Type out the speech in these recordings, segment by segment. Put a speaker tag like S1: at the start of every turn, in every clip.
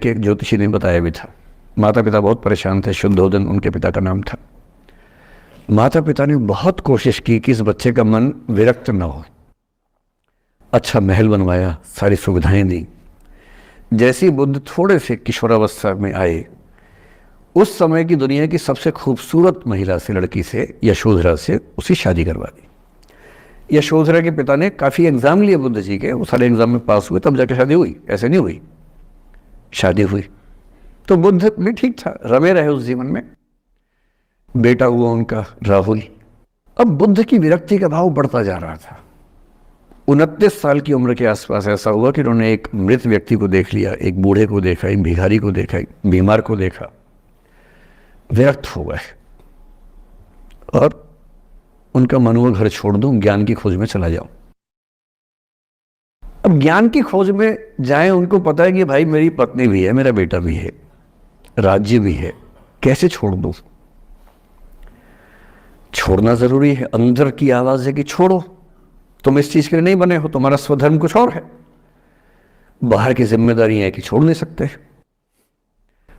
S1: के ज्योतिषी ने बताया भी था। माता पिता बहुत परेशान थे, शुद्धोदन उनके पिता का नाम था। माता पिता ने बहुत कोशिश की कि इस बच्चे का मन विरक्त न हो। अच्छा महल बनवाया, सारी सुविधाएं दी। जैसे ही बुद्ध थोड़े से किशोरावस्था में आए, उस समय की दुनिया की सबसे खूबसूरत महिला से, लड़की से, यशोधरा से उसकी शादी करवा दी। यशोधरा के पिता ने काफ़ी एग्ज़ाम लिए बुद्ध जी के, वो सारे एग्ज़ाम में पास हुए तब जाके शादी हुई, ऐसे नहीं हुई। शादी हुई तो बुद्ध भी ठीक था, रमे रहे उस जीवन में। बेटा हुआ उनका राहुल। अब बुद्ध की विरक्ति का भाव बढ़ता जा रहा था। 29 साल की उम्र के आसपास ऐसा हुआ कि उन्होंने एक मृत व्यक्ति को देख लिया, एक बूढ़े को देखा, एक भिखारी को देखा, एक बीमार को देखा, विरक्त हो गए और उनका मन हुआ घर छोड़ दूं, ज्ञान की खोज में चला जाऊं। अब ज्ञान की खोज में जाएं, उनको पता है कि भाई मेरी पत्नी भी है, मेरा बेटा भी है, राज्य भी है, कैसे छोड़ दूं? छोड़ना जरूरी है। अंदर की आवाज है कि छोड़ो, तुम इस चीज के लिए नहीं बने हो, तुम्हारा स्वधर्म कुछ और है। बाहर की जिम्मेदारी है कि छोड़ नहीं सकते।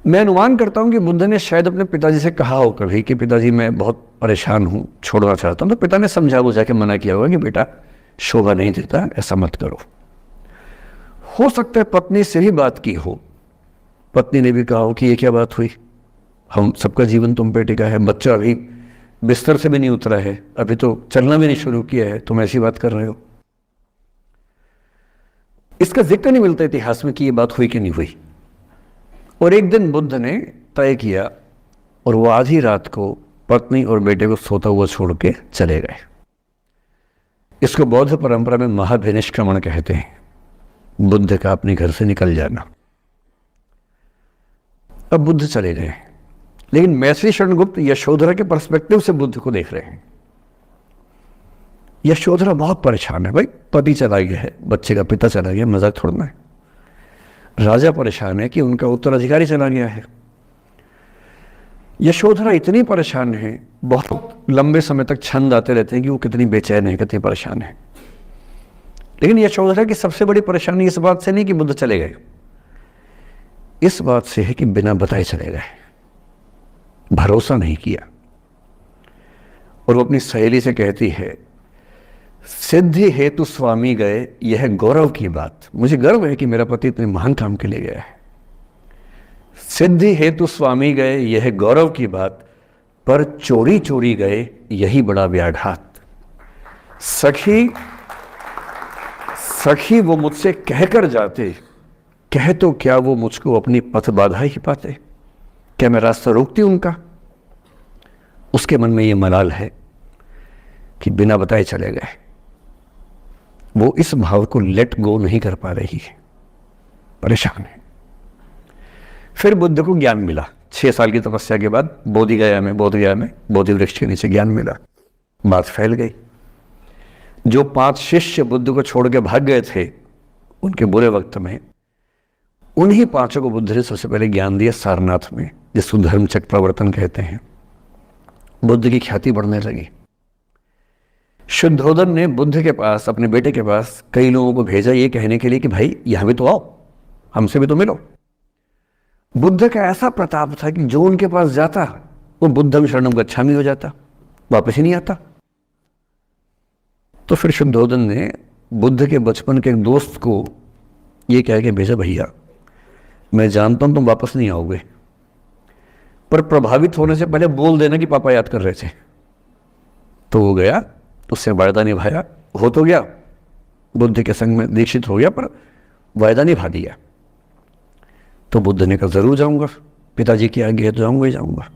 S1: मैं अनुमान करता हूं कि बुद्ध ने शायद अपने पिताजी से कहा हो कभी कि पिताजी मैं बहुत परेशान हूं, छोड़ना चाहता हूं। तो पिता ने समझा बुझा के मना किया होगा कि बेटा शोभा नहीं देता, ऐसा मत करो। हो सकता है पत्नी से भी बात की हो, पत्नी ने भी कहा हो कि ये क्या बात हुई, हम सबका जीवन तुम पे टिका है, बच्चा अभी बिस्तर से भी नहीं उतरा है, अभी तो चलना भी नहीं शुरू किया है, तुम ऐसी बात कर रहे हो। इसका जिक्र नहीं मिलता इतिहास में कि ये बात हुई कि नहीं हुई। और एक दिन बुद्ध ने तय किया और वो आधी रात को पत्नी और बेटे को सोता हुआ छोड़ के चले गए। इसको बौद्ध परंपरा में महाभिनिष्क्रमण कहते हैं, बुद्ध का अपने घर से निकल जाना। अब बुद्ध चले गए, लेकिन मैत्री शरण गुप्त यशोधरा के पर्सपेक्टिव से बुद्ध को देख रहे हैं। यशोधरा बहुत परेशान है, भाई पति चला गया है, बच्चे का पिता चला गया, मजाक छोड़ना है। राजा परेशान है कि उनका उत्तराधिकारी चला गया है। यशोधरा इतनी परेशान है, बहुत लंबे समय तक छंद आते रहते हैं कि वो कितनी बेचैन है, कितनी परेशान है। लेकिन यशोधरा की सबसे बड़ी परेशानी इस बात से नहीं कि बुद्ध चले गए, इस बात से है कि बिना बताए चले गए, भरोसा नहीं किया। और वो अपनी सहेली से कहती है, सिद्धि हेतु स्वामी गए, यह गौरव की बात। मुझे गर्व है कि मेरा पति इतने महान काम के लिए गया है। सिद्धि हेतु स्वामी गए, यह गौरव की बात, पर चोरी चोरी गए, यही बड़ा व्याघात। सखी वो मुझसे कहकर जाते, कह तो क्या वो मुझको अपनी पथ बाधा ही पाते, क्या मैं रास्ता रोकती उनका? उसके मन में ये मलाल है कि बिना बताए चले गए। वो इस भाव को लेट गो नहीं कर पा रही है, परेशान है। फिर बुद्ध को ज्ञान मिला 6 साल की तपस्या के बाद, बोधगया में बोधि वृक्ष के नीचे ज्ञान मिला। बात फैल गई। जो 5 शिष्य बुद्ध को छोड़ के भाग गए थे उनके बुरे वक्त में, उन्हीं 5 को बुद्ध ने सबसे पहले ज्ञान दिया सारनाथ में, जिसको धर्मचक्र प्रवर्तन कहते हैं। बुद्ध की ख्याति बढ़ने लगी। शुद्धोदन ने बुद्ध के पास, अपने बेटे के पास कई लोगों को भेजा ये कहने के लिए कि भाई यहां भी तो आओ, हमसे भी तो मिलो। बुद्ध का ऐसा प्रताप था कि जो उनके पास जाता वो बुद्धम शरणम गच्छामि हो जाता, वापस ही नहीं आता। तो फिर शुद्धोदन ने बुद्ध के बचपन के एक दोस्त को ये कह के भेजा, भैया मैं जानता हूं तुम वापस नहीं आओगे, पर प्रभावित होने से पहले बोल देना कि पापा याद कर रहे थे। तो वो गया, उससे वायदा निभाया, हो तो गया, बुद्ध के संग में दीक्षित हो गया, पर वायदा निभा दिया। तो बुद्ध ने कहा जरूर जाऊंगा, पिताजी की आज्ञा है तो जाऊंगा ही जाऊंगा।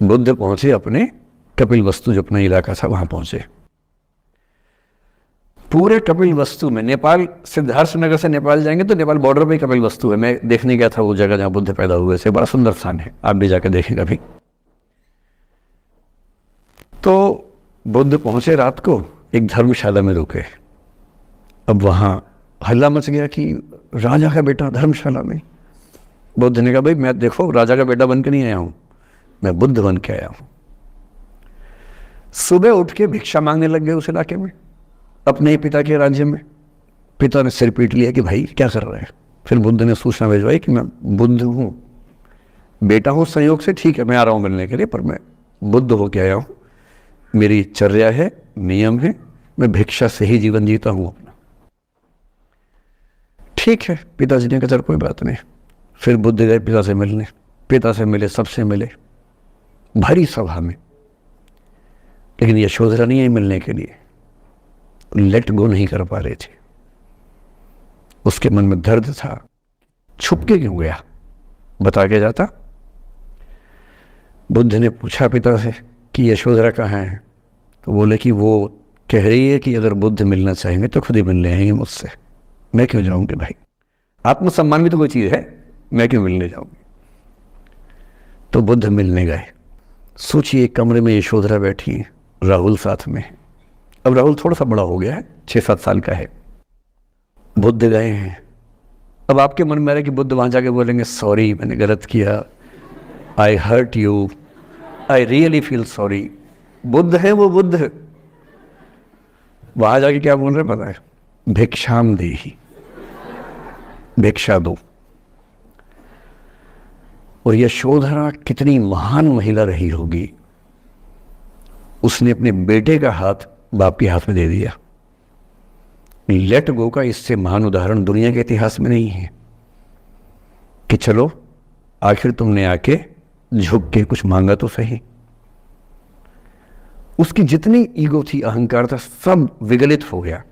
S1: बुद्ध पहुंचे अपने कपिलवस्तु, जो अपना इलाका था वहां पहुंचे। पूरे कपिलवस्तु में, नेपाल सिद्धार्थनगर से नेपाल जाएंगे तो नेपाल बॉर्डर पे कपिलवस्तु है। मैं देखने गया था वो जगह जहां बुद्ध पैदा हुए थे, बड़ा सुंदर स्थान है, आप भी जाकर देखें कभी। तो बुद्ध पहुंचे रात को, एक धर्मशाला में रुके। अब वहां हल्ला मच गया कि राजा का बेटा धर्मशाला में। बुद्ध ने कहा भाई मैं देखो राजा का बेटा बन के नहीं आया हूं, मैं बुद्ध बन के आया हूं। सुबह उठ के भिक्षा मांगने लग गए उस इलाके में, अपने ही पिता के राज्य में। पिता ने सिर पीट लिया कि भाई क्या कर रहे हैं, फिर बुद्ध ने सूचना भिजवाई कि मैं बुद्ध हूँ, बेटा हूँ संयोग से, ठीक है मैं आ रहा हूँ मिलने के लिए, पर मैं बुद्ध होके आया हूँ, मेरी चर्या है, नियम है, मैं भिक्षा से ही जीवन जीता हूँ अपना। ठीक है, पिताजी ने कहा चल कोई बात नहीं। फिर बुद्ध गए पिता से मिलने, पिता से मिले, सबसे मिले, भरी सभा में, लेकिन यशोधरा नहीं आई मिलने के लिए, लेट गो नहीं कर पा रहे थे। उसके मन में दर्द था, छुप के क्यों गया, बता के जाता। बुद्ध ने पूछा पिता से कि यशोधरा कहाँ है, तो बोले कि वो कह रही है कि अगर बुद्ध मिलना चाहेंगे तो खुद ही मिलने आएंगे मुझसे, मैं क्यों जाऊंगी भाई, आत्मसम्मान भी तो कोई चीज़ है, मैं क्यों मिलने जाऊंगी। तो बुद्ध मिलने गए। सोचिए कमरे में यशोधरा बैठी है, राहुल साथ में है। अब राहुल थोड़ा सा बड़ा हो गया है, 6-7 साल का है। बुद्ध गए हैं। अब आपके मन में आ रहा है कि बुद्ध वहां जाके बोलेंगे सॉरी मैंने गलत किया, I hurt you, I really feel sorry. Buddha है वो, बुद्ध वहां जाके क्या बोल रहे पता है, भिक्षाम देहि, भिक्षा दो। और यशोधरा कितनी महान महिला रही होगी, उसने अपने बेटे का हाथ बाप के हाथ में दे दिया। लेट गो का इससे महान उदाहरण दुनिया के इतिहास में नहीं है कि चलो आखिर तुमने आके झुक के कुछ मांगा तो सही। उसकी जितनी ईगो थी, अहंकार था, सब विगलित हो गया।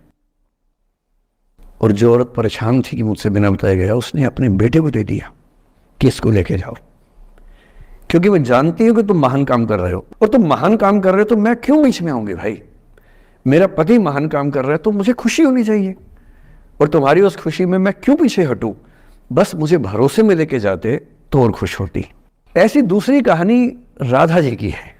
S1: और जो औरत परेशान थी कि मुझसे बिना बताया गया, उसने अपने बेटे को दे दिया कि इसको लेके जाओ, क्योंकि मैं जानती हूं कि तुम महान काम कर रहे हो, और तुम महान काम कर रहे हो तो मैं क्यों बीच में आऊंगी भाई। मेरा पति महान काम कर रहा है तो मुझे खुशी होनी चाहिए, और तुम्हारी उस खुशी में मैं क्यों पीछे हटूं। बस मुझे भरोसे में लेके जाते तो और खुश होती। ऐसी दूसरी कहानी राधा जी की है।